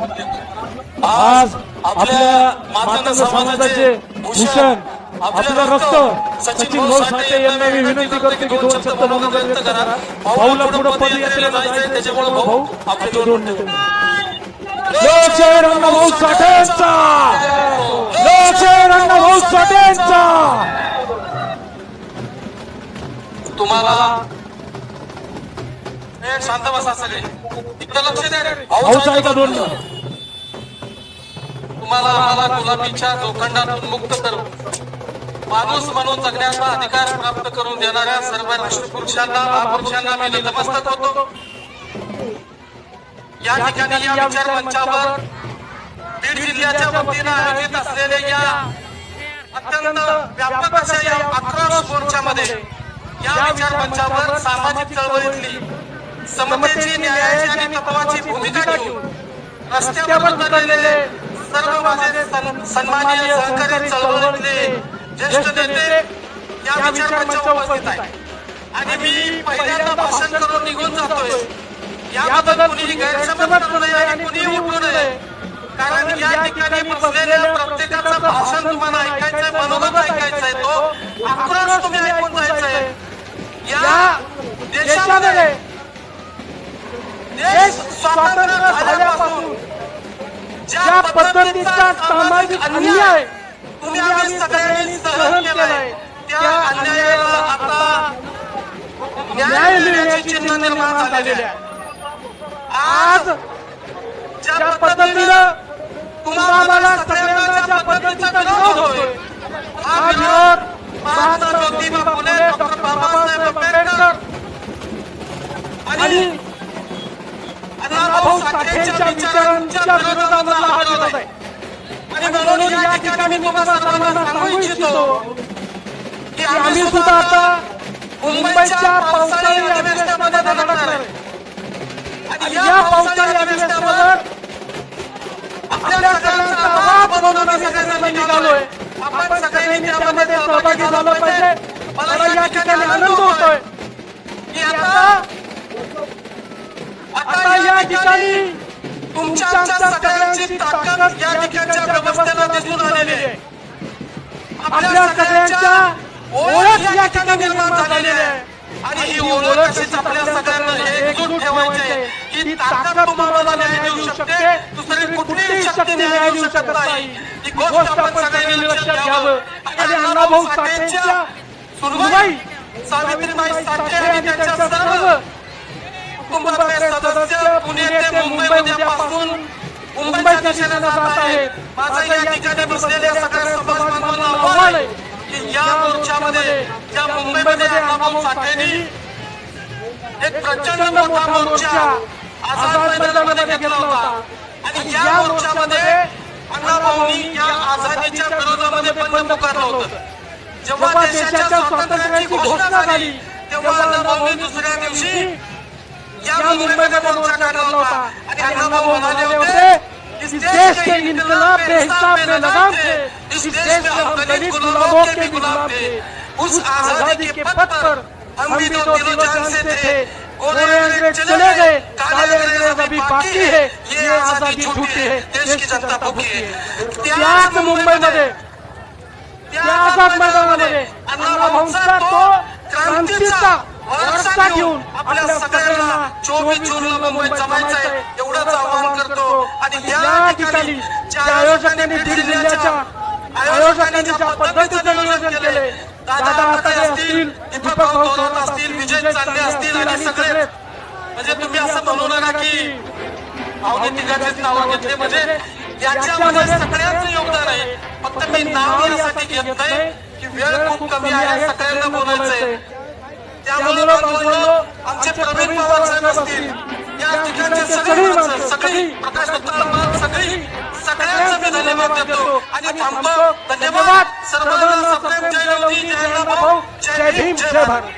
आज आपल्या मातंग समाजाचे भूषण आपलं रक्त सचिन भाऊ साठे यांना मी विनंती करतो की दोन शब्द म्हणून व्यक्त करा. भाऊला पुढे पदयात्रेला जायचं त्याच्यामुळे भाऊ आपले दोन नेते. लोकशाहीर अण्णाभाऊ साठेंचा, लोकशाहीर अण्णाभाऊ साठेंचा. तुम्हाला शांत बसा सगळे, इकडे लक्ष द्या. भाऊचा ऐका दोन. तुम्हाला आम्हाला गुलाबीच्या लोखंडातून मुक्त करू, माणूस म्हणून जगण्याचा अधिकार प्राप्त करून देणाऱ्या सर्व राष्ट्रपुरुषांना महापुरुषांना मी नतमस्तक होतो. या ठिकाणी या विचार मंचावर बीड जिल्ह्याच्या वतीनं आयोजित असलेल्या या अत्यंत व्यापक अशा या आक्रोश मोर्चामध्ये या विचार मंचावर सामाजिक चळवळीतली समतेची, न्यायाची आणि तत्वाची भूमिका घेऊन रस्त्यावर उतरलेले सर्व माझे सन्माननीय सहकारी चळवळीतले ज्येष्ठ नेते या विचार मंचावर उपस्थित आहेत. आणि मी पहिल्यांदा भाषण करून निघून जातोय. याबद्दल कुणी गैरसमज करू नये आणि कुणी उठू नये, कारण या ठिकाणी बसलेल्या प्रत्येकाचं भाषण तुम्हाला ऐकायचंय, मनोगत ऐकायचंय, तो आक्रोश तुम्ही ऐकून जायचंय. या देशामध्ये देश स्वातंत्र्य झाल्यापासून ज्या पद्धतीचा सामाजिक अन्याय तुम्ही आम्ही सगळ्यांनी सहन केलाय, त्या अन्यायाला आता न्याय मिळण्याची चिन्ह निर्माण झालेली आहे. आज ज्या पद्धतीनं तुम्हाला सगळ्यांना ज्या पद्धतीचा विरोध होतोय, हा विरोध महात्मा ज्योतिबा फुले, डॉक्टर बाबासाहेब आंबेडकर आणि अण्णाभाऊ साठेंच्या विचारांच्या विरोधामधला हा विरोध आहे. आणि म्हणून या ठिकाणी तुम्हाला सर्वांना सांगू इच्छितो की आम्ही सुद्धा आता मुंबईच्या पावसाळी अधिवेशनामध्ये धडकणार आहे. आणि या पावसाळी अधिवेशनावर आपल्या सगळ्यांचा आवाज बनवून आम्ही सगळ्यांना निघालोय. आपण सगळ्यांनी त्यामध्ये सहभागी झालं पाहिजे. मला या ठिकाणी आनंद होतोय की आता या ठिकाणी तुमच्या आमच्या सगळ्यांची ताकद या ठिकाणच्या व्यवस्थेला दिसून आलेली आहे. आपल्या सगळ्यांच्या ओळख या ठिकाणी निर्माण झालेली आहे. आणि ही ओळख अशीच आपल्या सगळ्यांना एकजूट ठेवायची आहे. ही ताकद तुम्हाला न्याय देऊ शकते, दुसरी कुठलीही शक्ती न्याय देऊ शकत नाही. ही गोष्ट आपण सगळ्यांनी लक्षात घ्यावं. आणि अण्णाभाऊ साठेंच्या सुनबाई सावित्रीबाई साठे आणि त्यांच्या सर्व कुटुंबातले सदस्य पुणे ते मुंबई उद्यापासून मुंबईच्या दिशेने जात आहेत. माझं या ठिकाणी बसलेल्या सगळ्या समाजबांधवांना आव्हान आहे की या मोर्चामध्ये ज्या मुंबईमध्ये अण्णाभाऊ साठेंनी एक प्रचंड मोठा मोर्चा आझाद मैदानामध्ये घेतला होता. आणि या मोर्चामध्ये अण्णाभाऊंनी या आझादीच्या विरोधामध्ये बंड पुकारलं होतं. जेव्हा देशाच्या स्वातंत्र्याची घोषणा झाली तेव्हा अण्णाभाऊंनी दुसऱ्या दिवशी या मुंबईमध्ये मोर्चा काढला होता. आणि अण्णाभाऊ म्हणाले होते, इस देश के इनकलाब बेहिसाब बेलगाम थे, इस देश में हम दलित गुलामों के भी गुलाम थे. उस आजादी के पथ पर हम भी तो दिलो जान से थे. गोरे अंग्रेज चले गए, काले अंग्रेज अभी बाकी है. ये आजादी झूठी है, देश की जनता भूखी है. त्याच मुंबईमध्ये त्या आझाद मैदानामध्ये अण्णाभाऊंचा तो क्रांतीचा वारसा घेऊन आपल्या सगळ्यांना 24 जूनला मुंबईत जमायचं आहे एवढंच आवाहन करतो. आणि या ठिकाणी ज्या आयोजकांनी बीड जिल्ह्याच्या आयोजकांनी ज्या पद्धतीचं नियोजन केले, दादा आताडे असतील, दीपक भाऊ थोरात असतील, विजय चांदे असतील आणि सगळे, म्हणजे तुम्ही असं म्हणू नका की भाऊने तिघांचीच नावं घेतले. म्हणजे याच्यामध्ये सगळ्यांचं योगदान आहे. फक्त मी नाव यासाठी घेत नाही की वेळ खूप कमी आहे, सगळ्यांना बोलायचंय. त्यामुळे आमचे प्रवीण पवार साहेब असतील, या ठिकाणचे सगळी माणसं, सगळी प्रकाश दत्त, सगळ्यांचं मी धन्यवाद देतो आणि थांबतो. धन्यवाद सर्वांना. सप्रेम जय योगी, जय अण्णाभाऊ, जय भीम, जय भारत.